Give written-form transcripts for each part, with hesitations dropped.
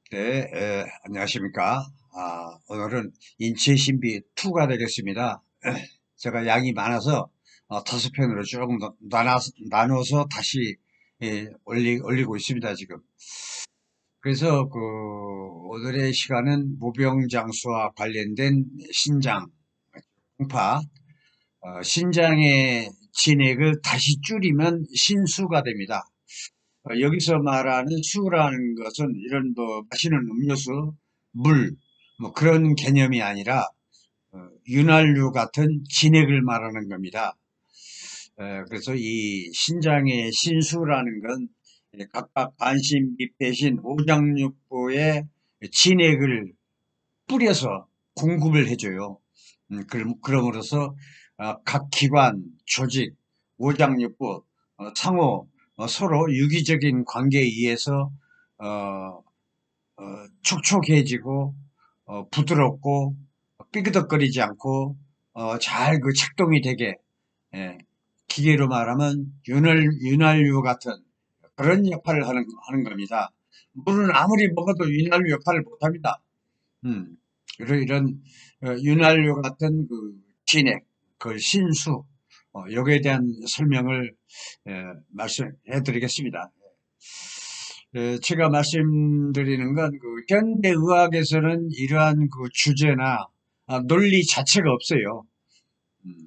네, 안녕하십니까. 오늘은 인체신비 2가 되겠습니다. 제가 양이 많아서 5편으로 조금 더 나눠서 다시 올리고 있습니다, 지금. 그래서 오늘의 시간은 무병장수와 관련된 신장, 공파, 신장의 진액을 다시 줄이면 신수가 됩니다. 여기서 말하는 수라는 것은 이런 뭐 마시는 음료수, 물, 뭐 그런 개념이 아니라 윤활유 같은 진액을 말하는 겁니다. 그래서 이 신장의 신수라는 건 각각 반신, 밑배신, 오장육부에 진액을 뿌려서 공급을 해줘요. 그럼으로써 각 기관, 조직, 오장육부, 상호 서로 유기적인 관계에 의해서 어, 촉촉해지고 부드럽고 삐그덕거리지 않고 잘 그 작동이 되게, 예, 기계로 말하면 윤활유 같은 그런 역할을 하는 겁니다. 물은 아무리 먹어도 윤활유 역할을 못합니다. 음, 이런 윤활유 같은 그 진액, 그 신수, 여기에 대한 설명을 말씀해 드리겠습니다. 제가 말씀드리는 건 그 현대의학에서는 이러한 그 주제나 논리 자체가 없어요.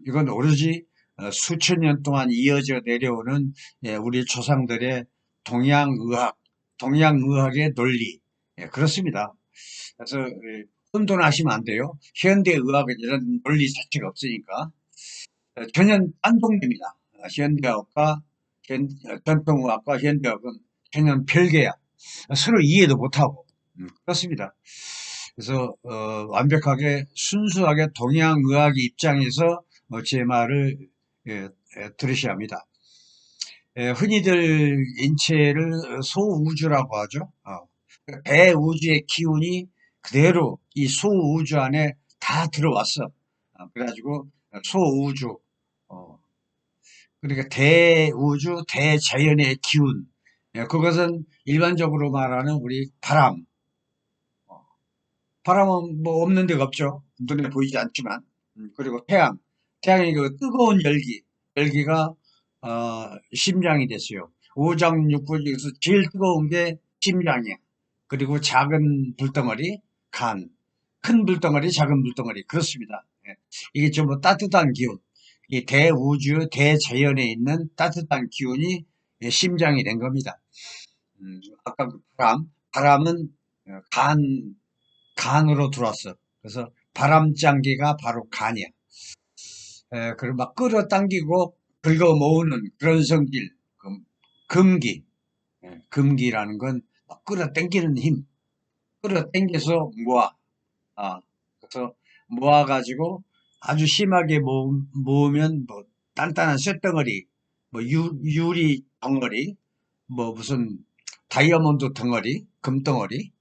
이건 오로지 수천 년 동안 이어져 내려오는 우리 조상들의 동양의학, 동양의학의 논리, 그렇습니다. 그래서 혼돈하시면 안 돼요. 현대의학은 이런 논리 자체가 없으니까 전혀 딴 동네입니다. 현대의학과 전통의학과 현대의학은 전혀 별개야. 서로 이해도 못하고. 그렇습니다. 그래서 완벽하게 순수하게 동양의학의 입장에서 제 말을 들으셔야 합니다. 흔히들 인체를 소우주라고 하죠. 대우주의 기운이 그대로 이 소우주 안에 다 들어왔어. 그래가지고 소우주, 어, 그러니까 대우주, 대자연의 기운. 그것은 일반적으로 말하는 우리 바람. 바람은 뭐 없는 데가 없죠. 눈에 보이지 않지만. 그리고 태양. 태양의 그 뜨거운 열기가 심장이 됐어요. 오장육부 중에서 제일 뜨거운 게 심장이야. 그리고 작은 불덩어리, 간. 큰 불덩어리, 작은 불덩어리. 그렇습니다. 예. 이게 전부 따뜻한 기운. 이 대우주, 대자연에 있는 따뜻한 기운이 심장이 된 겁니다. 아까 그 바람은 간으로 들어왔어. 그래서 바람장기가 바로 간이야. 그리고 막 끌어당기고 긁어 모으는 그런 성질, 금기. 금기라는 건 막 끌어당기는 힘, 끌어당겨서 모아. 그래서 모아가지고 아주 심하게 모으면 뭐 단단한 쇳덩어리, 뭐 유리 덩어리, 뭐 무슨 다이아몬드 덩어리, 금덩어리,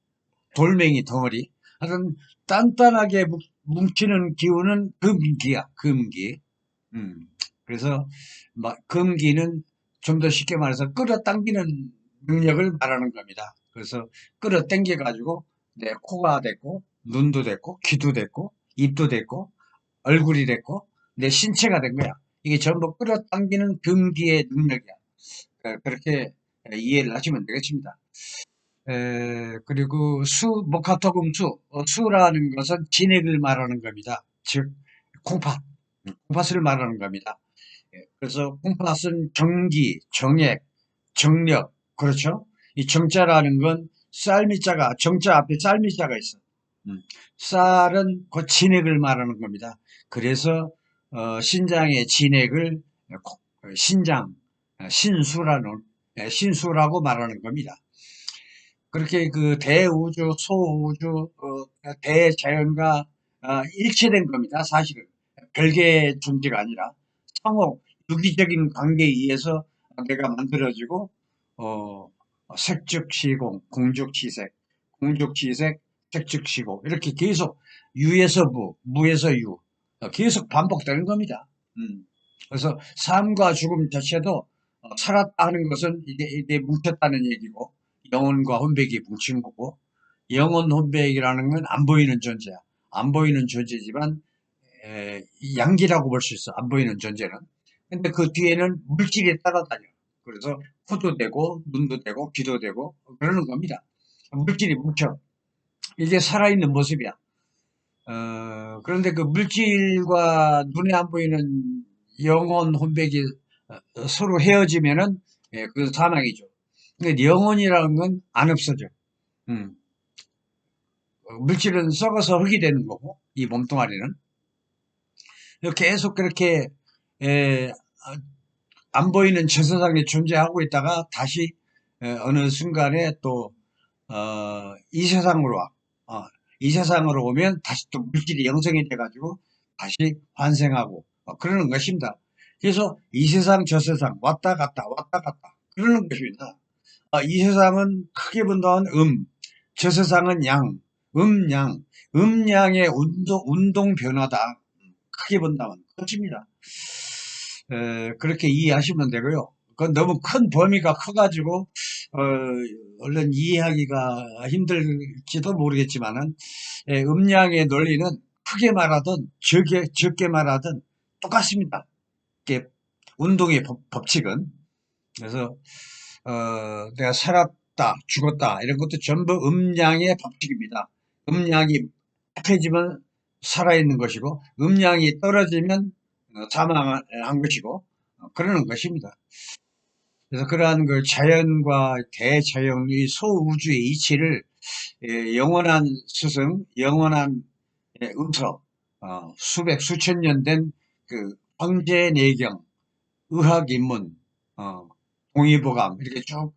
돌멩이 덩어리. 하여튼 단단하게 뭉치는 기운은 금기야, 금기. 음. 그래서 금기는 좀 더 쉽게 말해서 끌어당기는 능력을 말하는 겁니다. 그래서 끌어당겨 가지고 내 코가 됐고 눈도 됐고 귀도 됐고 입도 됐고 얼굴이 됐고 내 신체가 된 거야. 이게 전부 끌어당기는 금기의 능력이야. 그렇게 이해를 하시면 되겠습니다. 그리고 목화토금수, 수라는 것은 진액을 말하는 겁니다. 즉, 콩팥, 콩팥을 말하는 겁니다. 그래서 콩팥은 정기, 정액, 정력, 그렇죠? 이 정자라는 건 쌀미자가, 정자 앞에 쌀미자가 있어. 음, 쌀은 그 진액을 말하는 겁니다. 그래서 신장의 진액을 신장, 신수라고 말하는 겁니다. 그렇게 그 대우주, 소우주, 대자연과 일체된 겁니다. 사실은 별개의 존재가 아니라 상호 유기적인 관계에 의해서 내가 만들어지고 어, 색즉시공, 공즉시색, 공즉시색, 색즉시공 이렇게 계속 유에서 무, 무에서 유 계속 반복되는 겁니다. 그래서 삶과 죽음 자체도 살았다는 것은 이게 뭉쳤다는 얘기고 영혼과 혼백이 뭉친 거고 영혼 혼백이라는 건 안 보이는 존재야. 안 보이는 존재지만 양기라고 볼 수 있어. 안 보이는 존재는. 근데 그 뒤에는 물질이 따라다녀. 그래서 코도 되고 눈도 되고 귀도 되고 그러는 겁니다. 물질이 뭉쳐. 이게 살아있는 모습이야. 그런데 그 물질과 눈에 안 보이는 영혼 혼백이 서로 헤어지면은 그건 사망이죠. 근데 영혼이라는 건 안 없어져. 음. 물질은 썩어서 흙이 되는 거고 이 몸뚱아리는 계속 그렇게 에, 안 보이는 저 세상에 존재하고 있다가 다시 어느 순간에 또 이 세상으로 와. 이 세상으로 오면 다시 또 물질이 영성이 돼가지고 다시 환생하고 그러는 것입니다. 그래서 이 세상 저 세상 왔다 갔다 왔다 갔다 그러는 것입니다. 이 세상은 크게 본다면 저 세상은 양, 양, 양의 운동 변화다. 크게 본다면 그렇습니다. 그렇게 이해하시면 되고요. 그건 너무 큰 범위가 커가지고 얼른 이해하기가 힘들지도 모르겠지만은 음양의 논리는 크게 말하든 적게 말하든 똑같습니다. 이게 운동의 법칙은. 그래서 내가 살았다 죽었다 이런 것도 전부 음양의 법칙입니다. 음양이 합해지면 살아있는 것이고 음양이 떨어지면 사망한 것이고 그러는 것입니다. 그래서 그러한 그 자연과 대자연의 소우주의 이치를 영원한 스승, 영원한 음서, 수백 수천 년 된 그 황제내경, 의학인문, 동의보감 이렇게 쭉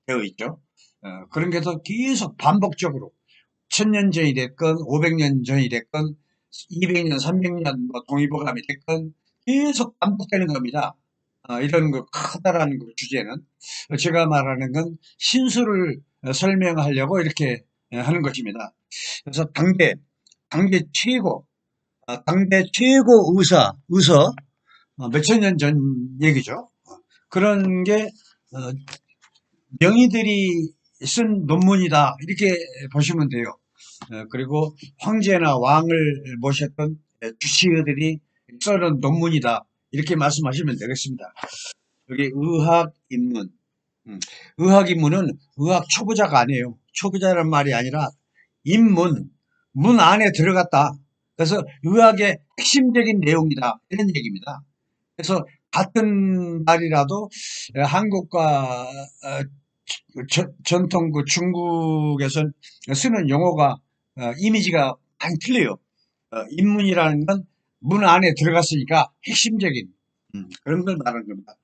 되어 있죠. 그런 게서 계속 반복적으로 1000년 전이 됐건 500년 전이 됐건 200년, 300년 동의보감이 됐건 계속 반복되는 겁니다. 이런 그 커다란 그 주제는 제가 말하는 건 신수를 설명하려고 이렇게 하는 것입니다. 그래서 당대 최고, 당대 최고 의서 몇천 년 전 얘기죠. 그런 게 명의들이 쓴 논문이다 이렇게 보시면 돼요. 그리고 황제나 왕을 모셨던 주치의들이 써는 논문이다 이렇게 말씀하시면 되겠습니다. 여기 의학인문, 의학인문은 의학 초보자가 아니에요. 초보자란 말이 아니라 인문, 문 안에 들어갔다. 그래서 의학의 핵심적인 내용이다 이런 얘기입니다. 그래서 같은 말이라도 한국과 전통 그 중국에서 쓰는 용어가 이미지가 많이 틀려요. 인문이라는 건 문 안에 들어갔으니까 핵심적인 그런 걸 말하는 겁니다.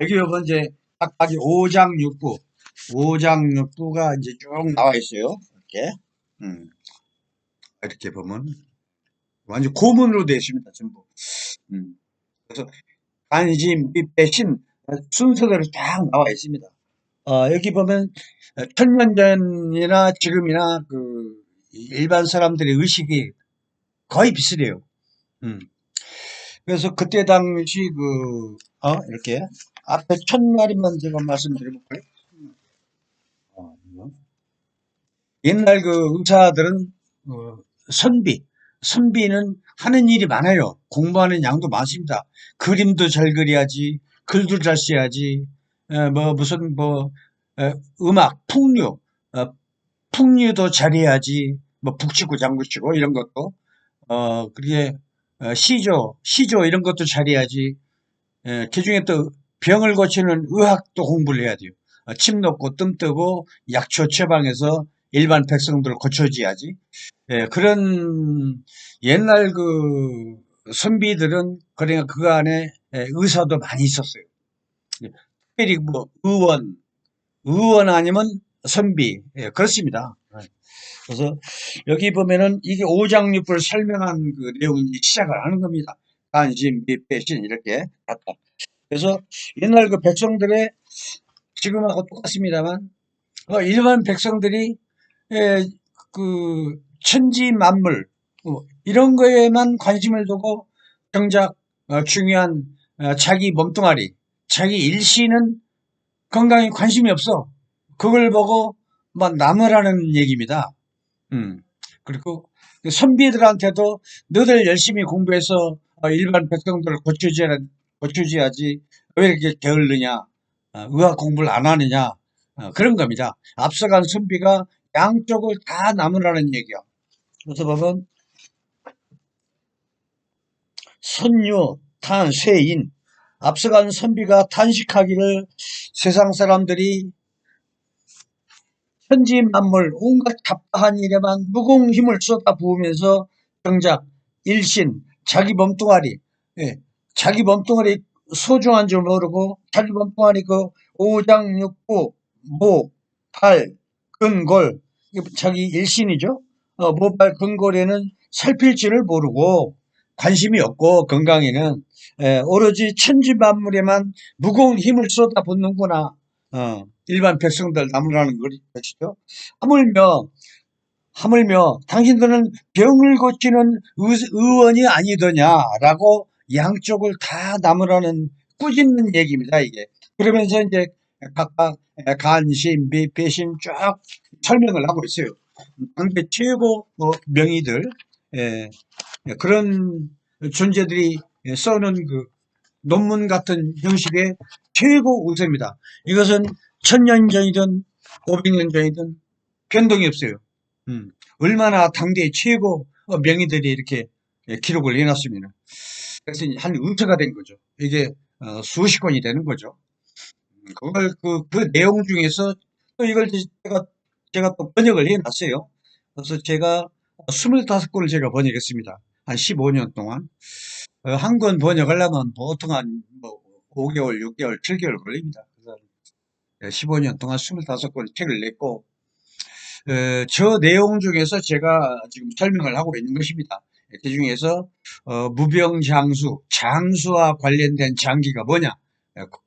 여기 요번 이제 각각이 오장육부, 오장육부가 이제 쭉 나와 있어요. 이렇게 이렇게 보면 완전 고문으로 되어 있습니다. 전부. 그래서 관심, 빛배신 순서대로 쫙 나와 있습니다. 여기 보면 천년 전이나 지금이나 그 일반 사람들의 의식이 거의 비슷해요. 그래서 그때 당시 이렇게 앞에 첫날인만 제가 말씀드려볼까요? 옛날 그 의사들은 선비는 하는 일이 많아요. 공부하는 양도 많습니다. 그림도 잘 그려야지, 글도 잘 써야지, 음악, 풍류도 잘해야지, 북치고 장구치고 이런 것도, 그게, 시조 이런 것도 잘해야지, 그중에 또 병을 고치는 의학도 공부를 해야 돼요. 침 놓고 뜸 뜨고 약초 처방해서 일반 백성들을 고쳐줘야지. 그런 옛날 그 선비들은 그러니까 그 안에 의사도 많이 있었어요. 특별히 뭐 의원 아니면 선비 그렇습니다. 그래서 여기 보면은 이게 오장육부를 설명한 그 내용이 시작을 하는 겁니다. 관심, 빛, 배신 이렇게 각각. 그래서 옛날 그 백성들의 지금하고 똑같습니다만 일반 백성들이 그 천지 만물 이런 거에만 관심을 두고 정작 중요한 자기 몸뚱아리, 자기 일시는 건강에 관심이 없어. 그걸 보고 막 나무라는 얘기입니다. 음. 그리고 그 선비들한테도 너들 열심히 공부해서 일반 백성들을 고쳐줘야지 왜 이렇게 게을르냐, 의학 공부를 안 하느냐, 그런 겁니다. 앞서간 선비가 양쪽을 다 나무라는 얘기야. 그래서 보면 선유, 탄, 쇠인, 앞서간 선비가 탄식하기를 세상 사람들이 천지 만물 온갖 잡다한 일에만 무공 힘을 쏟아부으면서 정작 일신 자기 몸뚱아리, 예, 자기 몸뚱아리 소중한 줄 모르고 자기 몸뚱아리 그 오장육부 모, 팔, 근골, 자기 일신이죠. 모발 근골에는 살필 줄을 모르고 관심이 없고 건강에는 오로지 천지 만물에만 무거운 힘을 쏟아붓는구나. 일반 백성들 나무라는 것이죠. 하물며, 하물며, 당신들은 병을 고치는 의원이 아니더냐라고 양쪽을 다 나무라는 꾸짖는 얘기입니다, 이게. 그러면서 이제 각각 간신, 배신 쭉 설명을 하고 있어요. 당대 최고 명의들, 예, 그런 존재들이 써놓은 그 논문 같은 형식의 최고 우세입니다. 이것은 1000년 전이든 500년 전이든 변동이 없어요. 얼마나 당대의 최고 명의들이 이렇게 기록을 해놨으면 그래서 한 우세가 된 거죠. 이게 수십 권이 되는 거죠. 그걸 그 내용 중에서 또 이걸 제가 또 번역을 해놨어요. 그래서 제가 25권을 제가 번역했습니다. 한 15년 동안. 한 권 번역하려면 보통 한 뭐 5개월, 6개월, 7개월 걸립니다. 그래서 15년 동안 25권 책을 냈고, 저 내용 중에서 제가 지금 설명을 하고 있는 것입니다. 그 중에서 무병장수, 장수와 관련된 장기가 뭐냐?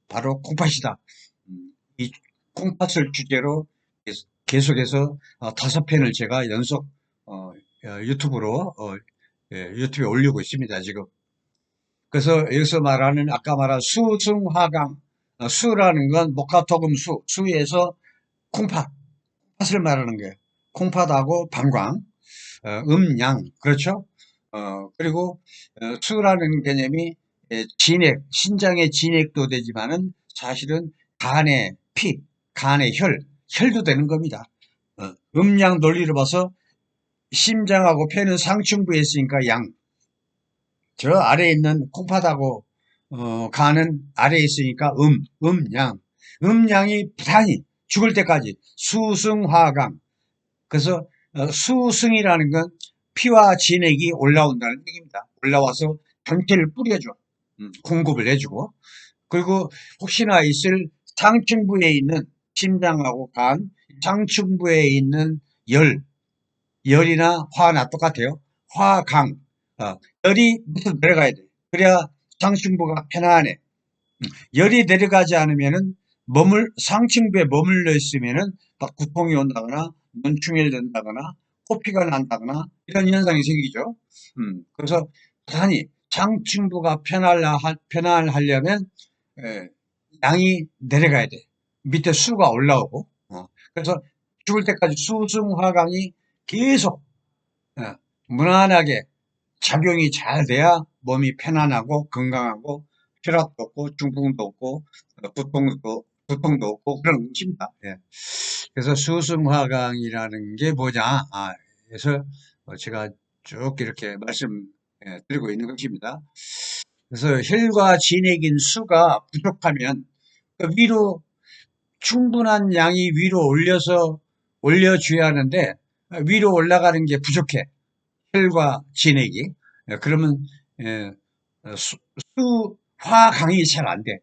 바로 콩팥이다. 이 콩팥을 주제로 계속해서 5편을 제가 연속 유튜브로 유튜브에 올리고 있습니다. 지금. 그래서 여기서 말하는 아까 말한 수승화강, 수라는 건 목화토금 수에서 콩팥, 팥을 말하는 거예요. 콩팥하고 방광, 양, 그렇죠? 그리고 수라는 개념이 진액, 신장의 진액도 되지만은 사실은 간의 피, 간의 혈도 되는 겁니다. 양 논리로 봐서 심장하고 폐는 상층부에 있으니까 양, 저 아래에 있는 콩팥하고 간은 아래에 있으니까 양. 양이 부단히 죽을 때까지 수승화강. 그래서 수승이라는 건 피와 진액이 올라온다는 얘기입니다. 올라와서 전체를 뿌려줘. 공급을 해주고. 그리고 혹시나 있을 상층부에 있는 심장하고 간, 상층부에 있는 열이나 화나 똑같아요. 화강. 열이 밑으로 내려가야 돼. 그래야 상층부가 편안해. 열이 내려가지 않으면은 상층부에 머물러 있으면은 막 구통이 온다거나 눈충혈이 된다거나 코피가 난다거나 이런 현상이 생기죠. 그래서 단히 상층부가 편안하려면 양이 내려가야 돼. 밑에 수가 올라오고. 그래서 죽을 때까지 수승화강이 계속 무난하게 작용이 잘 돼야 몸이 편안하고 건강하고 혈압도 없고 중풍도 없고 두통도 없고 그런 것입니다. 예. 그래서 수승화강이라는 게 뭐냐? 그래서 제가 쭉 이렇게 말씀드리고 있는 것입니다. 그래서 혈과 진액인 수가 부족하면 그 위로 충분한 양이 위로 올려줘야 하는데 위로 올라가는 게 부족해. 혈과 진액이. 그러면 수, 화강이 잘 안 돼.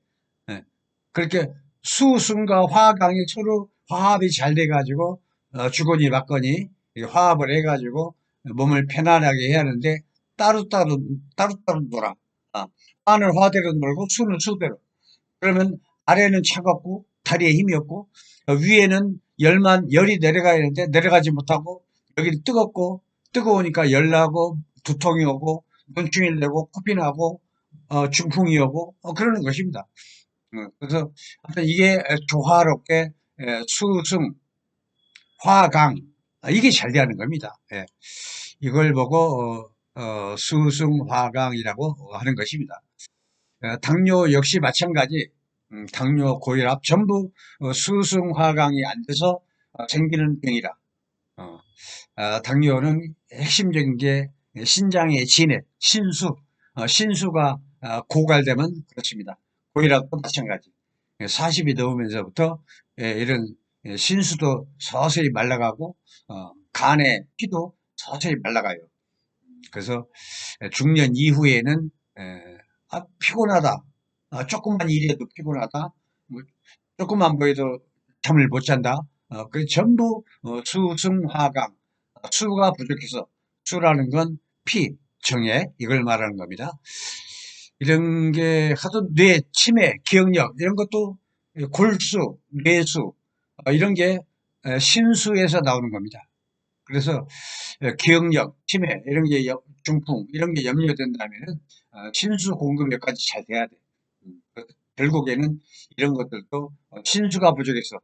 그렇게 수승과 화강이 서로 화합이 잘 돼가지고 주거니 받거니 화합을 해가지고 몸을 편안하게 해야 하는데 따로따로 놀아. 화는 화대로 놀고 수는 수대로. 그러면 아래는 차갑고 다리에 힘이 없고 위에는 열이 내려가야 하는데 내려가지 못하고 여기는 뜨거우니까 열나고 두통이 오고 눈충이 되고 코피 나고 중풍이 오고 그러는 것입니다. 그래서 하여튼 이게 조화롭게 수승, 화강 이게 잘 돼가는 겁니다. 예. 이걸 보고 수승화강이라고 하는 것입니다. 당뇨 역시 마찬가지. 당뇨, 고혈압 전부 수승화강이 안 돼서 생기는 병이라. 어, 당뇨는 핵심적인 게 신장의 진액, 신수, 신수가 고갈되면 그렇습니다. 고혈압도 마찬가지. 40이 넘으면서부터 이런 신수도 서서히 말라가고 간의 피도 서서히 말라가요. 그래서 중년 이후에는 피곤하다. 조금만 일해도 피곤하다. 뭐 조금만 보여도 잠을 못 잔다. 그 전부 수승화강, 수가 부족해서 수라는 건 피, 정액 이걸 말하는 겁니다. 이런 게 하도 뇌 치매, 기억력 이런 것도 골수, 뇌수 이런 게 신수에서 나오는 겁니다. 그래서 기억력, 치매 이런 게 중풍 이런 게 염려된다면은 신수 공급력까지 잘 돼야 돼. 결국에는 이런 것들도 신수가 부족해서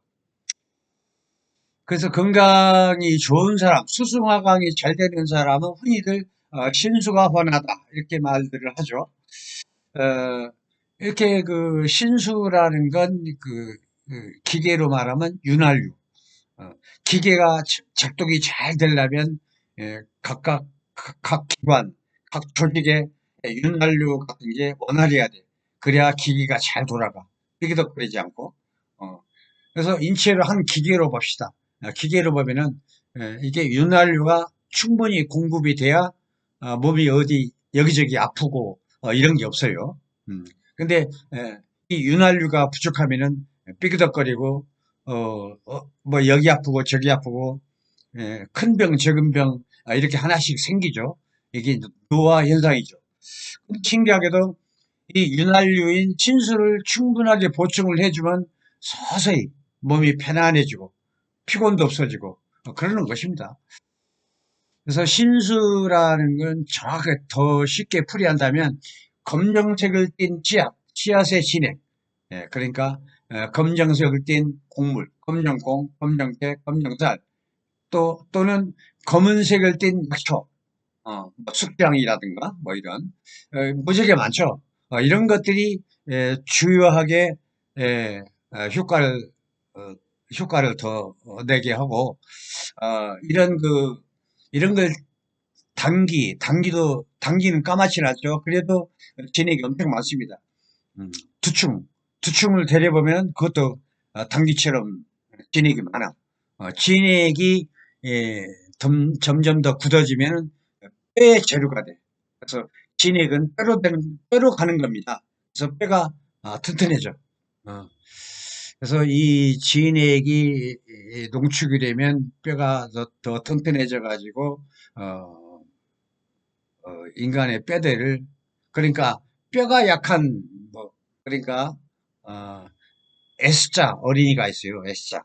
그래서 건강이 좋은 사람, 수승화강이 잘 되는 사람은 흔히들 신수가 훤하다 이렇게 말들을 하죠. 이렇게 그 신수라는 건 그 기계로 말하면 윤활유. 기계가 작동이 잘 되려면 각 기관, 각 조직에 윤활유 같은 게 원활해야 돼. 그래야 기계가 잘 돌아가. 삐그덕거리지 않고. 그래서 인체를 한 기계로 봅시다. 기계로 보면은 이게 윤활유가 충분히 공급이 돼야 몸이 어디 여기저기 아프고 이런 게 없어요. 근데 이 윤활유가 부족하면은 삐그덕거리고 뭐 여기 아프고 저기 아프고 큰 병, 적은 병 이렇게 하나씩 생기죠. 이게 노화 현상이죠. 신기하게도 이 윤활유인 진수를 충분하게 보충을 해주면 서서히 몸이 편안해지고 피곤도 없어지고 그러는 것입니다. 그래서 신수라는 건 정확하게 더 쉽게 풀이한다면 검정색을 띤 씨앗, 씨앗의 진액, 그러니까 검정색을 띤 곡물, 검정콩, 검정깨, 검정쌀, 또는 검은색을 띤 약초, 뭐 숙장이라든가 뭐 이런 무지개 많죠. 이런 것들이 주요하게 효과를 어, 효과를 더 내게 하고 이런 걸 당기는 까맣진 않죠. 그래도 진액이 엄청 많습니다. 두충 두충을 데려보면 그것도 당기처럼 진액이 많아. 진액이 점점 더 굳어지면 뼈의 재료가 돼. 그래서 진액은 뼈로 가는 겁니다. 그래서 뼈가 튼튼해져. 어, 그래서 이 진액이 농축이 되면 뼈가 더 튼튼해져 가지고 인간의 뼈대를 그러니까 뼈가 약한 뭐 그러니까 어, S자 어린이가 있어요. S자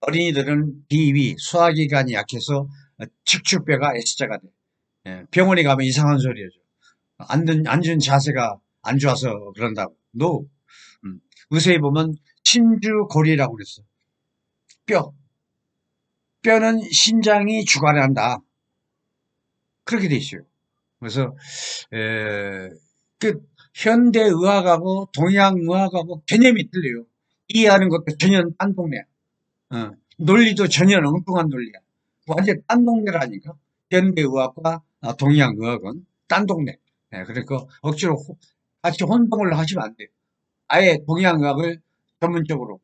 어린이들은 비위 소화기관이 약해서 척추뼈가 S자가 돼. 병원에 가면 이상한 소리죠. 앉은 자세가 안 좋아서 그런다고. No. 의사에 보면 신주골이라고 그랬어. 뼈. 뼈는 신장이 주관한다. 그렇게 돼 있어요. 그래서 그 현대의학하고 동양의학하고 개념이 틀려요. 이해하는 것도 전혀 딴 동네야. 논리도 전혀 엉뚱한 논리야. 완전 딴 동네라니까. 현대의학과 동양의학은 딴 동네. 그러니까 억지로 같이 혼동을 하시면 안 돼요. 아예 동양의학을 전문적으로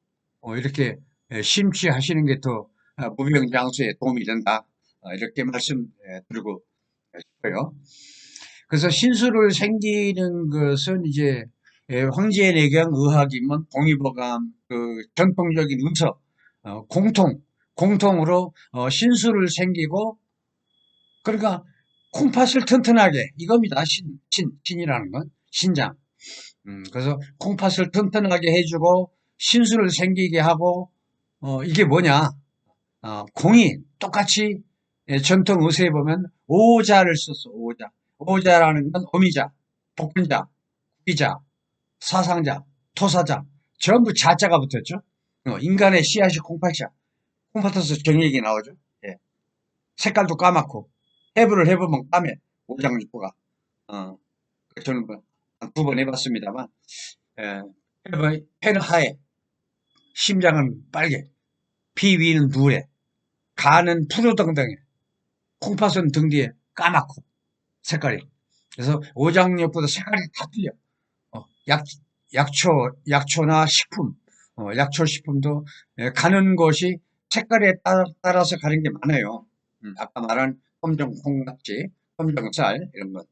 이렇게 심취하시는 게 더 무병장수에 도움이 된다. 이렇게 말씀드리고 싶어요. 그래서 신수를 생기는 것은 이제 황제내경 의학이면 동의보감 그 전통적인 의서 공통으로 신수를 생기고 그러니까 콩팥을 튼튼하게 이겁니다. 신이라는 건 신장. 그래서 콩팥을 튼튼하게 해주고 신수를 생기게 하고 이게 뭐냐? 공이 똑같이 전통 의서에 보면 오자를 썼어. 오자. 오자라는 건 어미자, 복분자, 구기자, 사상자, 토사자 전부 자자가 붙었죠. 인간의 씨앗이 콩팥이야. 콩팥에서 정액이 나오죠. 예. 색깔도 까맣고, 해부를 해보면 까매, 오장육부가. 어, 저는 뭐, 두 번 해봤습니다만, 예, 해는 하얘, 심장은 빨개, 피 위는 누래, 간은 푸르덩덩해, 콩팥은 등 뒤에 까맣고, 색깔이. 그래서 오장육부도 색깔이 다 틀려. 약, 약초나 식품, 약초 식품도 가는 곳이 색깔에 따라서 가는 게 많아요. 아까 말한 검정 콩깍지, 검정쌀, 이런 것.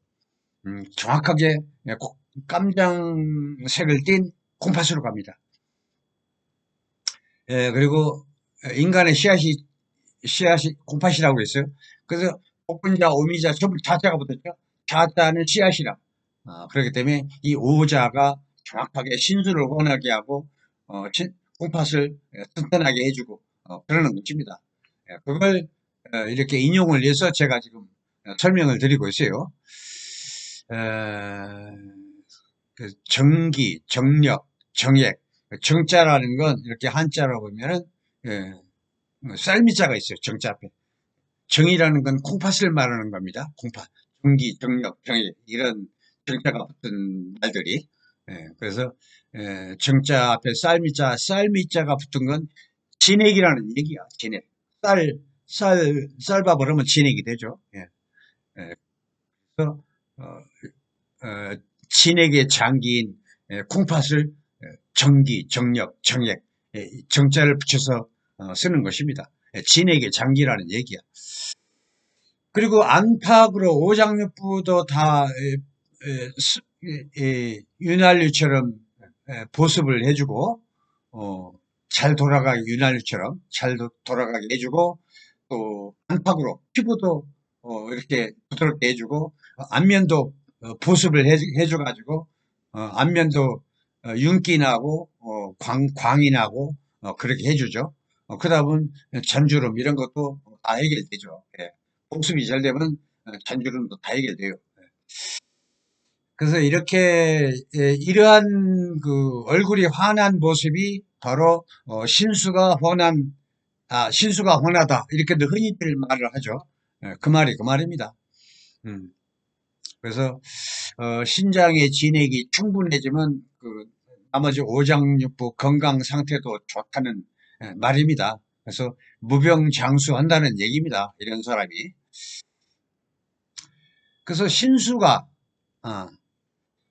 정확하게 깜장색을 띤 콩팥으로 갑니다. 그리고 인간의 씨앗이 콩팥이라고 했어요. 그래서 복분자, 오미자, 전부 자자가 붙었죠. 자자는 씨앗이라. 그렇기 때문에 이 오자가 정확하게 신수를 원하게 하고, 콩팥을 튼튼하게 해주고, 그러는 것입니다. 그걸 이렇게 인용을 해서 제가 지금 설명을 드리고 있어요. 그 정기, 정력, 정액, 정자라는 건 이렇게 한자로 보면은 쌀미자가 있어요. 정자 앞에. 정이라는 건 콩팥을 말하는 겁니다. 콩팥, 정기, 정력, 정액 이런 정자가 붙은 말들이. 그래서 정자 앞에 쌀미자가 붙은 건 진액이라는 얘기야. 진액. 쌀밥 그러면 진액이 되죠. 그래서 어, 진액의 장기인 콩팥을 정기, 정력, 정액, 정자를 붙여서 쓰는 것입니다. 진액의 장기라는 얘기야. 그리고 안팎으로 오장육부도 다 윤활유처럼 보습을 해주고 잘 돌아가게 윤활유처럼 잘 돌아가게 해주고 또 안팎으로 피부도 이렇게 부드럽게 해주고 안면도 보습을 해줘가지고 안면도 윤기 나고 광이 나고 그렇게 해주죠. 그러다 보면 잔주름 이런 것도 다 해결되죠. 보습이 잘 되면 잔주름도 다 해결돼요. 그래서 이렇게 이러한 그 얼굴이 환한 모습이 바로 신수가 환하다 이렇게도 흔히들 말을 하죠. 그 말이 그 말입니다. 음. 그래서 신장의 진액이 충분해지면 그 나머지 오장육부 건강 상태도 좋다는 말입니다. 그래서 무병장수한다는 얘기입니다. 이런 사람이. 그래서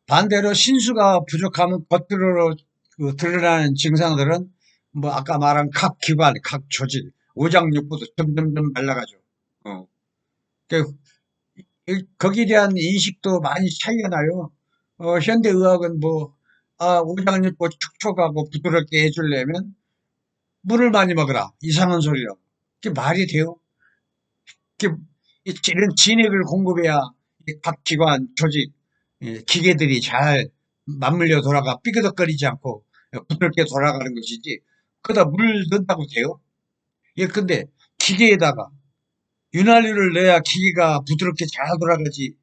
반대로 신수가 부족하면 겉으로 드러나는 증상들은 뭐 아까 말한 각 기관, 각 조직, 오장육부도 점점점 말라가죠. 그 거기에 대한 인식도 많이 차이가 나요. 현대의학은 오장육부 촉촉하고 부드럽게 해주려면 물을 많이 먹으라. 이상한 소리라고. 그게 말이 돼요? 그게 이런 진액을 공급해야 각 기관, 조직, 기계들이 잘 맞물려 돌아가 삐그덕거리지 않고 부드럽게 돌아가는 것이지. 그러다 물 넣는다고 돼요? 근데 기계에다가 윤활유를 넣어야 기계가 부드럽게 잘 돌아가지.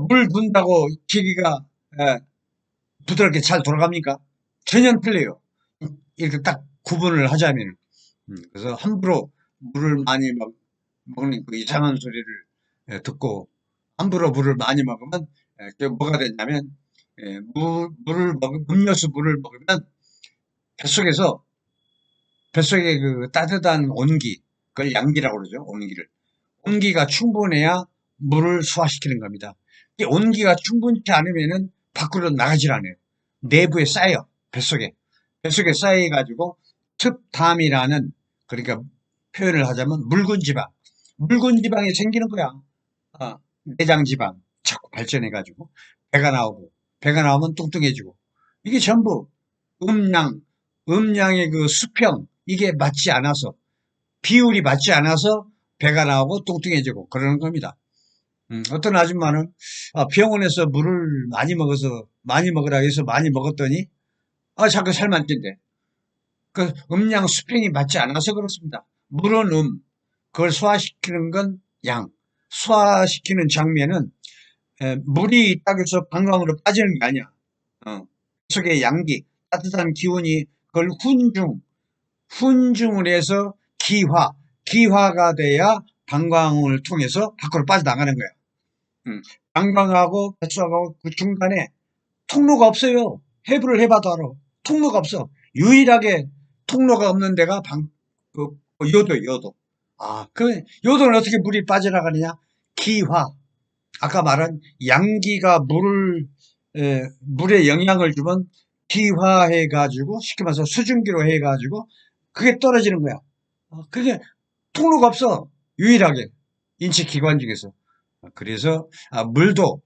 물 붓는다고 기계가 예, 부드럽게 잘 돌아갑니까? 전혀 틀려요. 이렇게 딱 구분을 하자면. 그래서 함부로 물을 많이 먹는 그 이상한 소리를 듣고 함부로 물을 많이 먹으면 그게 뭐가 되냐면 음료수 물을 먹으면 뱃속에서 뱃속에 그 따뜻한 온기 그걸 양기라고 그러죠. 온기가 충분해야 물을 소화시키는 겁니다. 이 온기가 충분치 않으면은 밖으로 나가질 않아요. 내부에 쌓여 뱃속에 쌓여가지고 습담이라는 그러니까 표현을 하자면 묽은 지방이 생기는 거야. 내장 지방 자꾸 발전해가지고 배가 나오면 뚱뚱해지고 이게 전부 음양 음양의 그 수평 이게 맞지 않아서 비율이 맞지 않아서 배가 나오고 뚱뚱해지고 그러는 겁니다. 어떤 아줌마는 병원에서 물을 많이 먹으라 해서 많이 먹었더니 자꾸 살만 찐대. 그 음양 수평이 맞지 않아서 그렇습니다. 물은 그걸 소화시키는 건 양, 소화시키는 장면은 물이 있다고 해서 방광으로 빠지는 게 아니야. 속에 양기, 따뜻한 기운이 그걸 훈중을 해서 기화가 돼야 방광을 통해서 밖으로 빠져나가는 거야. 방광하고 뱃속하고 그 중간에 통로가 없어요. 해부를 해봐도 알아. 통로가 없어. 유일하게 통로가 없는 데가 요도. 그 요도는 어떻게 물이 빠져나가느냐? 기화. 아까 말한 양기가 물에 영향을 주면 기화해가지고, 쉽게 말해서 수증기로 해가지고, 그게 떨어지는 거야. 그게 통로가 없어. 유일하게. 인체 기관 중에서. 그래서, 물도,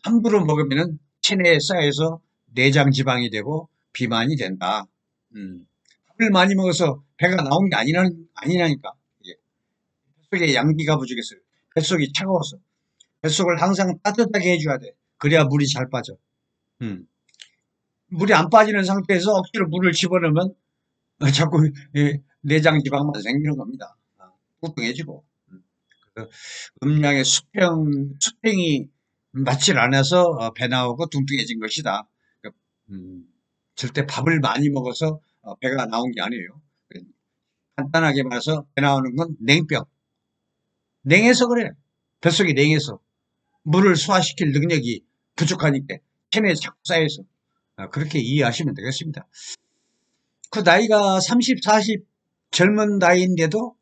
함부로 먹으면은 체내에 쌓여서 내장 지방이 되고 비만이 된다. 밥을 많이 먹어서 배가 나온 게 아니라니까. 이게. 뱃속에 양기가 부족해서, 뱃속이 차가워서. 뱃속을 항상 따뜻하게 해줘야 돼. 그래야 물이 잘 빠져. 물이 안 빠지는 상태에서 억지로 물을 집어넣으면 자꾸 내장 지방만 생기는 겁니다. 뚱뚱해지고. 그래서 음양의 수평이 맞질 않아서 배 나오고 뚱뚱해진 것이다. 그러니까, 절대 밥을 많이 먹어서 배가 나온 게 아니에요. 간단하게 말해서 배 나오는 건 냉병. 냉해서 그래. 뱃속이 냉해서. 물을 소화시킬 능력이 부족하니까 체내에 자꾸 쌓여서. 그렇게 이해하시면 되겠습니다. 그 나이가 30, 40 젊은 나이인데도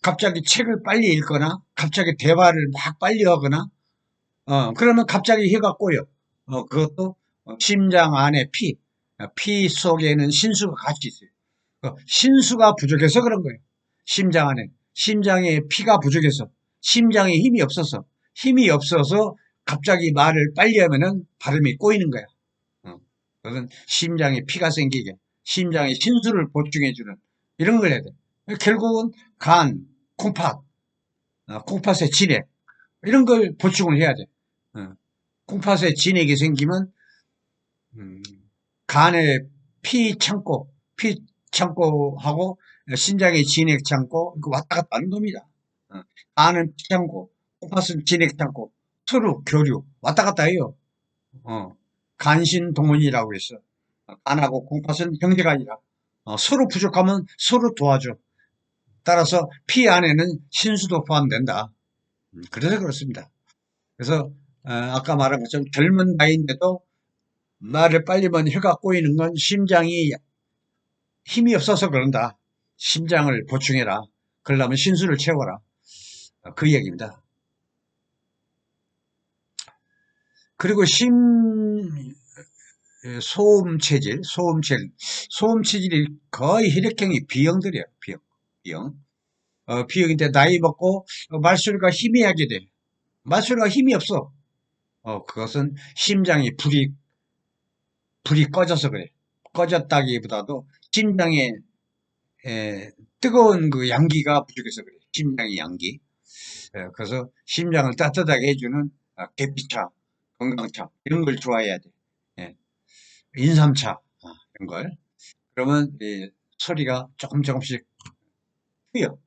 갑자기 책을 빨리 읽거나 갑자기 대화를 막 빨리 하거나 그러면 갑자기 혀가 꼬여. 그것도 심장 안에 피 속에는 신수가 같이 있어요. 신수가 부족해서 그런 거예요. 심장 안에. 심장에 피가 부족해서. 심장에 힘이 없어서 갑자기 말을 빨리 하면은 발음이 꼬이는 거야. 그것은 심장에 피가 생기게, 심장에 신수를 보충해주는 이런 걸 해야 돼. 결국은 간, 콩팥의 진액 이런 걸 보충을 해야 돼. 콩팥에 진액이 생기면 간에 피 창고하고 신장의 진액 창고 왔다 갔다 하는 겁니다. 간은 피 창고, 콩팥은 진액 창고 서로 교류 왔다 갔다 해요. 간신동원이라고 했어. 간하고 콩팥은 형제가 아니라 서로 부족하면 서로 도와줘. 따라서 피 안에는 신수도 포함된다. 그래서 그렇습니다. 그래서 아까 말한 것처럼 젊은 나이인데도 말을 빨리 하면 혀가 꼬이는 건 심장이 힘이 없어서 그런다. 심장을 보충해라. 그러려면 신수를 채워라. 그 이야기입니다. 그리고 소음체질이 거의 혈액형이 B형들이에요. B형. B형인데 나이 먹고 말소리가 희미하게 돼. 말소리가 힘이 없어. 그것은 심장이 불이 꺼져서 그래. 꺼졌다기보다도 심장에 뜨거운 그 양기가 부족해서 그래. 심장의 양기. 그래서 심장을 따뜻하게 해주는 계피차, 건강차 이런 걸 좋아해야 돼. 인삼차 이런 걸. 그러면 소리가 조금씩 트여.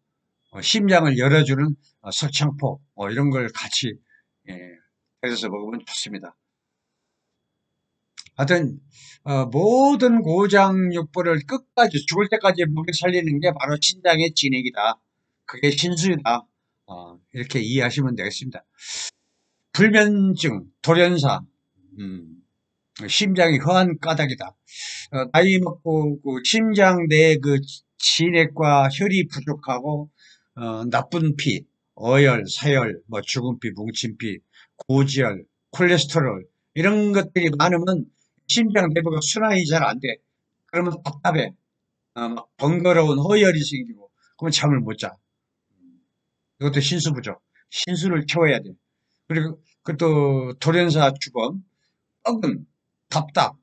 심장을 열어주는 석창포 이런 걸 같이 해서 먹으면 좋습니다. 하여튼 모든 고장육부를 끝까지 죽을 때까지 먹여 살리는 게 바로 신장의 진액이다. 그게 신수이다. 이렇게 이해하시면 되겠습니다. 불면증, 돌연사, 심장이 허한 까닭이다. 나이 먹고 그 심장 내 그 진액과 혈이 부족하고 나쁜 피, 어혈, 사혈, 뭐 죽은 피, 뭉친 피, 고지혈, 콜레스테롤 이런 것들이 많으면 심장 내부가 순환이 잘 안 돼. 그러면 답답해. 막 번거로운 허혈이 생기고 그러면 잠을 못 자. 이것도 신수 부족. 신수를 채워야 돼. 그리고 또 돌연사 주범, 뻐근, 답답,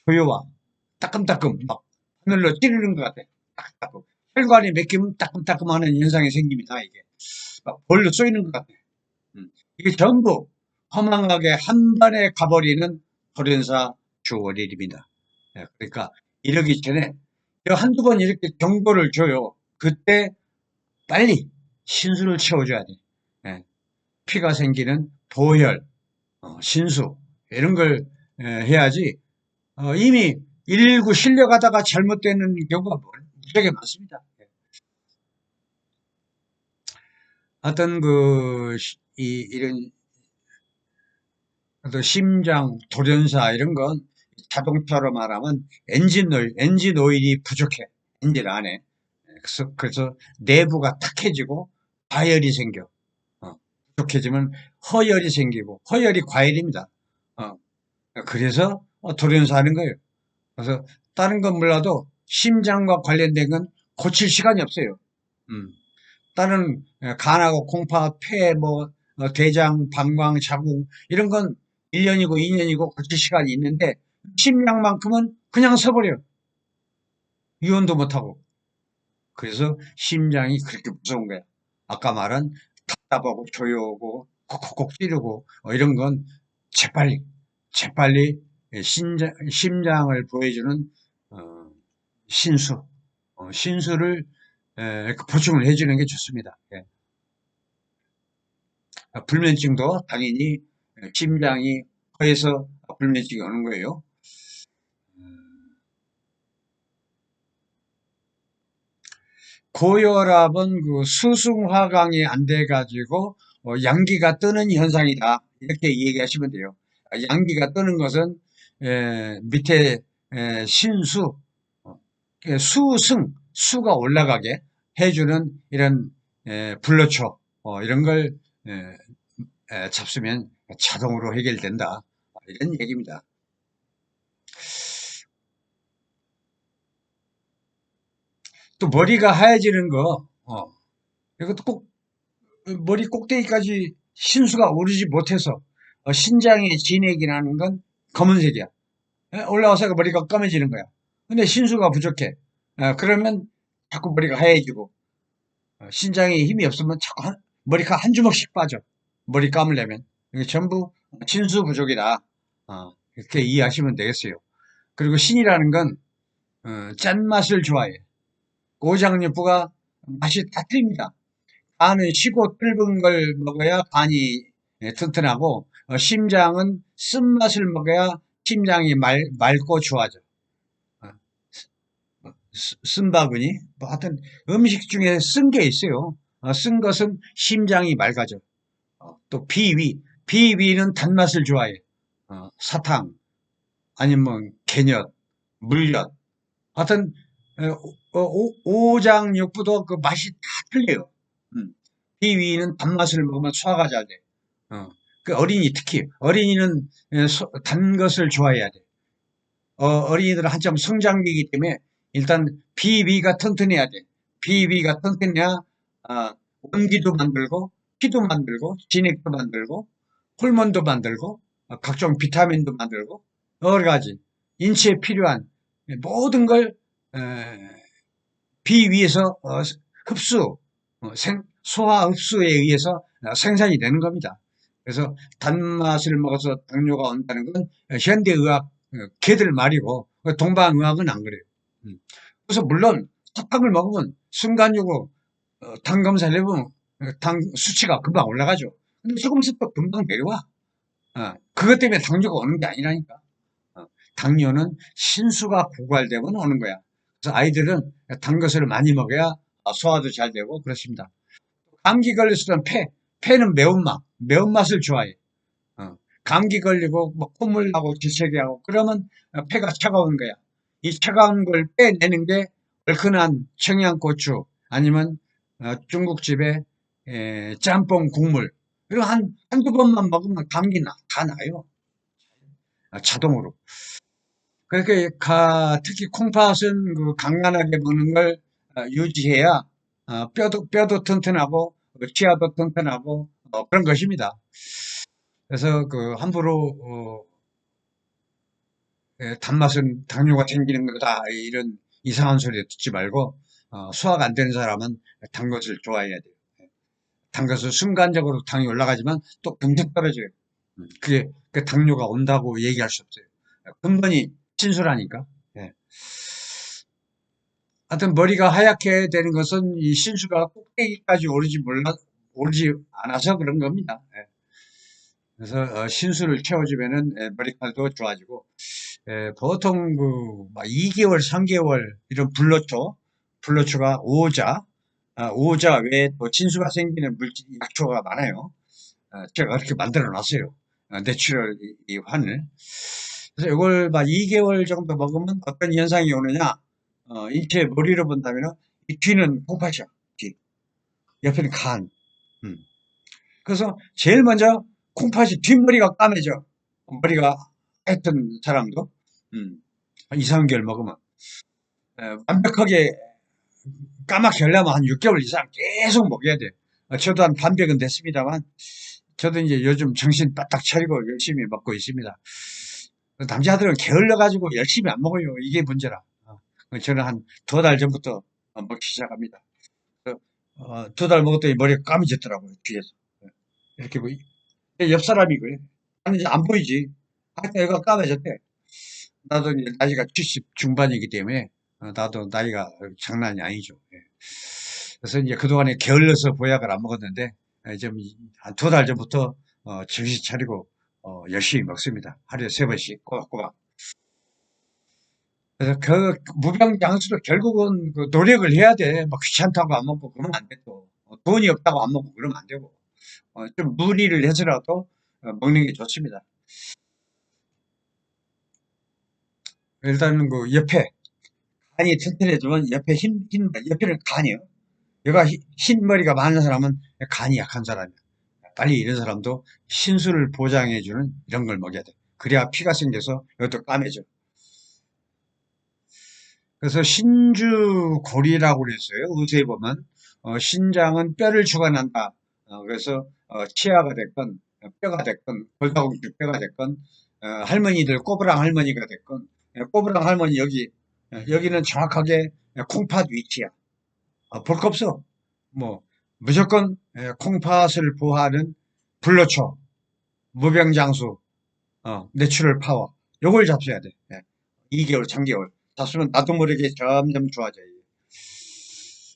조여와 따끔따끔 막 하늘로 찌르는 것 같아. 따끔따끔. 혈관이 맥히면 따끔따끔하는 현상이 생깁니다. 이게 막 볼로 쏘이는 것 같아. 이게 전부 허망하게 한 번에 가버리는 돌연사 주원일입니다. 그러니까 이러기 전에 한두 번 이렇게 경고를 줘요. 그때 빨리 신수를 채워줘야 돼. 피가 생기는 보혈, 신수 이런 걸 해야지 이미 119 실려가다가 잘못되는 경우가 무지하게 많습니다. 어떤 이런 어떤 심장, 돌연사 이런 건 자동차로 말하면 엔진 오일이 부족해. 엔진 안에. 그래서 내부가 탁해지고 과열이 생겨. 어, 부족해지면 허열이 생기고, 허열이 과열입니다. 어, 그래서 돌연사 하는 거예요. 그래서 다른 건 몰라도 심장과 관련된 건 고칠 시간이 없어요. 음. 다른 간하고 콩파, 폐, 대장, 방광, 자궁 이런 건 1년이고 2년이고 고칠 시간이 있는데 심장만큼은 그냥 서버려. 유언도 못하고. 그래서 심장이 그렇게 무서운 거야. 아까 말한 답답하고 조여오고 콕콕콕 찌르고 이런 건 재빨리 심장을 보여주는 어, 신수, 신수를 보충을 해주는 게 좋습니다. 예. 불면증도 당연히 심장이 허해서 불면증이 오는 거예요. 고혈압은 그 수승화강이 안 돼가지고 양기가 뜨는 현상이다. 이렇게 얘기하시면 돼요. 양기가 뜨는 것은 밑에 신수, 어, 수가 올라가게 해주는 이런 불로초 이런 걸 잡수면 자동으로 해결된다. 이런 얘기입니다. 또 머리가 하얘지는 거, 이것도 꼭 머리 꼭대기까지 신수가 오르지 못해서 신장의 진액이라는 건 검은색이야. 올라와서 머리가 검해지는 거야. 근데 신수가 부족해. 그러면 자꾸 머리가 하얘지고 신장에 힘이 없으면 자꾸 머리가 한 주먹씩 빠져. 머리 감으려면. 이게 전부 신수 부족이다. 이렇게 이해하시면 되겠어요. 그리고 신이라는 건 짠맛을 좋아해. 오장육부가 맛이 다 틀립니다. 간은 시고 떫은 걸 먹어야 간이 튼튼하고 심장은 쓴맛을 먹어야 심장이 맑고 좋아져. 어, 쓴바구니 뭐 하여튼 음식 중에 쓴 게 있어요. 쓴 것은 심장이 맑아져. 또 비위는 단맛을 좋아해. 사탕 아니면 개엿, 물엿. 하여튼 오장육부도 그 맛이 다 틀려요. 음. 비위는 단맛을 먹으면 소화가 잘 돼. 어. 그 어린이 특히 어린이는 단 것을 좋아해야 돼. 어린이들은 한참 성장기이기 때문에 일단 비위가 튼튼해야 돼. 비위가 튼튼해야 원기도 만들고 피도 만들고 진액도 만들고 호르몬도 만들고 각종 비타민도 만들고 여러 가지 인체에 필요한 모든 걸 비위에서 흡수, 소화 흡수에 의해서 생산이 되는 겁니다. 그래서 단맛을 먹어서 당뇨가 온다는 건 현대의학 개들 말이고 동방의학은 안 그래요. 그래서 물론 사탕을 먹으면 순간적으로 당 검사를 해보면 당 수치가 금방 올라가죠. 근데 조금 있으면 또 금방 내려와. 그것 때문에 당뇨가 오는 게 아니라니까. 당뇨는 신수가 고갈되면 오는 거야. 그래서 아이들은 단 것을 많이 먹어야 소화도 잘 되고 그렇습니다. 감기 걸렸을 때 폐는 매운맛을 좋아해. 감기 걸리고 뭐 콧물 나고 기색이 하고 그러면 폐가 차가운 거야. 이 차가운 걸 빼내는 게 얼큰한 청양고추 아니면 중국집에 짬뽕 국물 이거 한두 번만 먹으면 감기 다 나요. 자동으로. 그러니까 특히 콩팥은 그 강간하게 먹는 걸 유지해야 뼈도 튼튼하고 치아도 튼튼하고 그런 것입니다. 그래서 그 함부로 단맛은 당뇨가 생기는 거다 이런 이상한 소리 듣지 말고 소화가 안 되는 사람은 단 것을 좋아해야 돼요. 단 것은 순간적으로 당이 올라가지만 또 금세 떨어져요. 그게 그 당뇨가 온다고 얘기할 수 없어요. 근본이 친수라니까. 예. 하여튼 머리가 하얗게 되는 것은 이 신수가 꼭대기까지 오르지 않아서 그런 겁니다. 예. 그래서 신수를 채워주면은 머리카락도 좋아지고 보통 그 2개월, 3개월 이런 불로초가 오자 오자 외에 또 진수가 생기는 물질, 약초가 많아요. 제가 그렇게 만들어 놨어요. 내추럴 이 환을. 그래서 이걸 막 2개월 정도 먹으면 어떤 현상이 오느냐, 인체 머리로 본다면, 이 뒤는 콩팥이야, 뒤. 옆에는 간. 음. 그래서 제일 먼저 콩팥이 뒷머리가 까매져. 머리가 하였던 사람도, 한 2, 3개월 먹으면. 완벽하게 까맣게 하려면 한 6개월 이상 계속 먹여야 돼. 저도 한 반백은 됐습니다만, 저도 이제 요즘 정신 바짝 차리고 열심히 먹고 있습니다. 남자들은 게을러가지고 열심히 안 먹어요. 이게 문제라. 저는 한 2달 전부터 먹기 시작합니다. 2달 먹었더니 머리가 까매졌더라고요, 뒤에서. 이렇게 뭐, 옆 사람이 그래. 아니, 이제 안 보이지. 하여튼 애가 까매졌대. 나도 이제 나이가 70 중반이기 때문에, 나도 나이가 장난이 아니죠. 예. 그래서 이제 그동안에 게을러서 보약을 안 먹었는데, 좀, 한 2달 전부터, 정신 차리고, 열심히 먹습니다. 하루에 3번씩 꼬박꼬박. 그래서 그 무병장수로 결국은 그 노력을 해야 돼. 막 귀찮다고 안 먹고 그러면 안 되고, 돈이 없다고 안 먹고 그러면 안 되고, 좀 무리를 해서라도 먹는 게 좋습니다. 일단은 그 옆에 간이 튼튼해지면 옆에는 간이요. 얘가 흰 머리가 많은 사람은 간이 약한 사람이야. 빨리 이런 사람도 신수를 보장해주는 이런 걸 먹여야 돼. 그래야 피가 생겨서 이것도 까매져. 그래서 신주골이라고 그랬어요. 의사에 보면 신장은 뼈를 주관한다. 그래서 치아가 됐건 뼈가 됐건 골다공증 뼈가 됐건 할머니들 꼬부랑 할머니가 됐건 꼬부랑 할머니 여기는 정확하게 콩팥 위치야. 볼 거 없어. 뭐 무조건 콩팥을 보호하는 불로초, 무병장수, 내추럴 파워 요걸 잡숴야 돼. 2개월, 3개월 잡수면 나도 모르게 점점 좋아져요.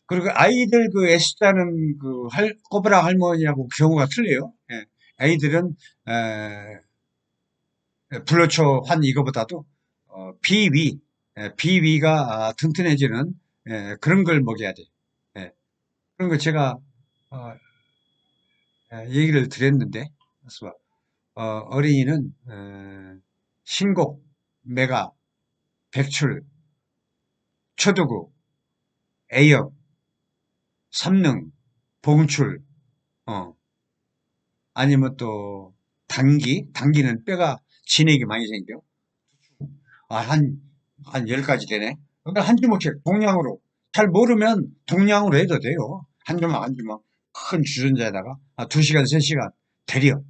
그리고 아이들 그 애쓰자는 그 꼬부랑 할머니하고 경우가 틀려요. 아이들은 불로초 환 이거보다도 비위, 비위가 튼튼해지는 그런 걸 먹여야 돼. 그런 거 제가 어, 얘기를 드렸는데, 그래서 어린이는 신곡, 메가, 백출, 초두구, 애역, 삼능, 봉출, 어, 아니면 또 당기는 뼈가 진액이 많이 생겨. 한 10가지 되네. 그러니까 한 주먹씩 동량으로. 잘 모르면 동량으로 해도 돼요. 한 주먹, 한 주먹. 큰 주전자에다가 2시간, 3시간 데려.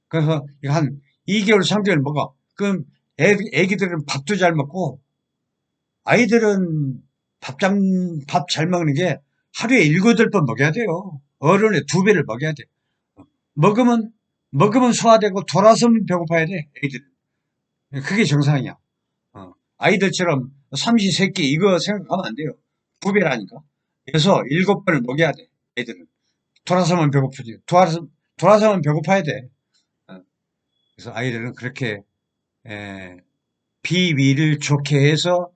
그래서 이거 한 2개월, 3개월 먹어. 그럼 애기들은 밥도 잘 먹고, 아이들은 밥 잘 먹는 게 하루에 7, 8번 먹여야 돼요. 어른의 2배를 먹여야 돼. 먹으면, 먹으면 소화되고 돌아서면 배고파야 돼, 애기들. 그게 정상이야. 아이들처럼 삼시세끼 이거 생각하면 안 돼요. 2배라니까. 그래서 7번을 먹여야 돼, 애들은. 돌아서면 배고프지. 돌아서면 배고파야 돼. 어, 그래서 아이들은 그렇게, 에, 비위를 좋게 해서,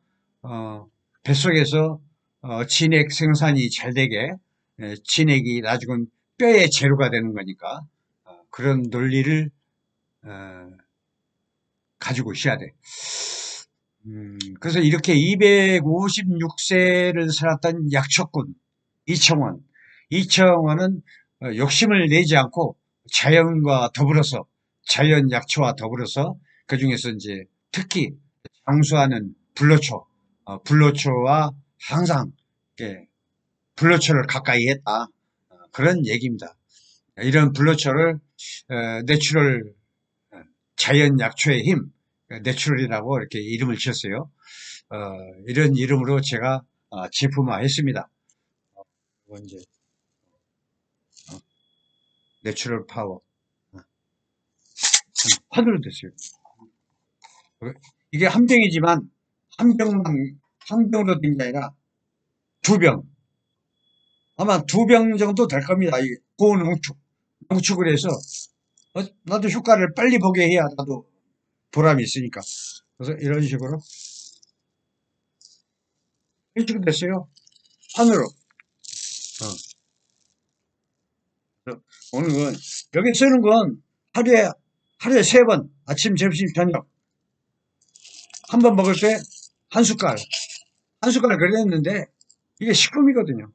뱃속에서, 진액 생산이 잘 되게, 진액이 나중은 뼈의 재료가 되는 거니까, 그런 논리를, 어, 가지고 있어야 돼. 그래서 이렇게 256세를 살았던 약초꾼 이청원. 이청원은 욕심을 내지 않고 자연과 더불어서 자연 약초와 더불어서 그 중에서 이제 특히 장수하는 불로초, 불로초와 항상 이렇게 불로초를 가까이 했다. 그런 얘기입니다. 이런 불로초를 내추럴 자연 약초의 힘, 내추럴이라고 이렇게 이름을 지었어요. 어, 이런 이름으로 제가 제품화했습니다. 이건 이제 내추럴 파워 화두로 됐어요. 이게 한 병이지만 한 병으로 된 게 아니라 2병. 아마 2병 정도 될 겁니다. 이 고온 농축을 해서 나도 효과를 빨리 보게 해야 나도 보람이 있으니까. 그래서 이런 식으로 일찍 됐어요. 판으로. 어. 그래서 먹는 건, 여기 쓰는 건 하루에 3번, 아침, 점심, 저녁. 한 번 먹을 때 한 숟갈, 한 숟갈 그랬는데, 이게 식품이거든요.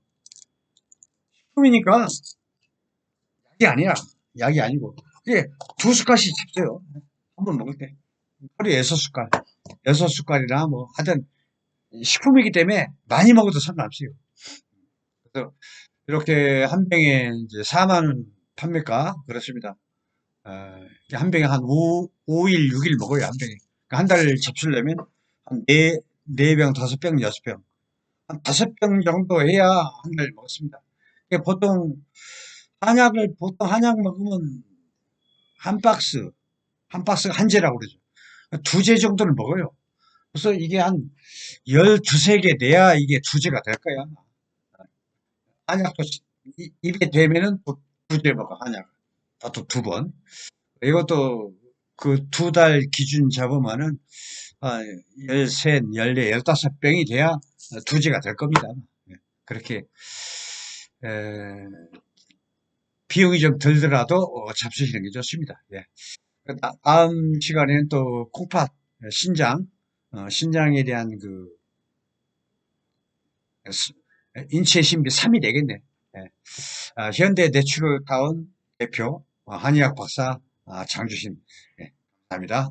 식품이니까 약이 아니야. 약이 아니고. 이게 2숟갈씩 잡어요. 한 번 먹을 때. 하루에 6숟갈. 6숟갈이나 뭐, 하여튼, 식품이기 때문에 많이 먹어도 상관없어요. 그래서 이렇게 한 병에 이제 4만 원 판매가 그렇습니다. 한 병에 한 5일, 6일 먹어요, 한 병에. 그러니까 한 달 잡수려면 한 4병, 5병, 6병. 한 5병 정도 해야 한 달 먹습니다. 이게 보통 한약 먹으면 한 박스, 한 박스가 한 재라고 그러죠. 2재 정도는 먹어요. 그래서 이게 한 12, 3개 돼야 이게 2재가 될 거야. 한약도 입에 대면은 또 2재 먹어, 한약. 또 2번. 이것도 그 2달 기준 잡으면은, 13, 14, 15병이 돼야 2재가 될 겁니다. 예, 그렇게, 에, 비용이 좀 들더라도 잡수시는 게 좋습니다. 예. 다음 시간에는 또 콩팥, 신장, 신장에 대한 수- 인체 신비 3이 되겠네. 예. 현대 내추럴 타운 대표, 한의학 박사, 장주신. 예, 감사합니다.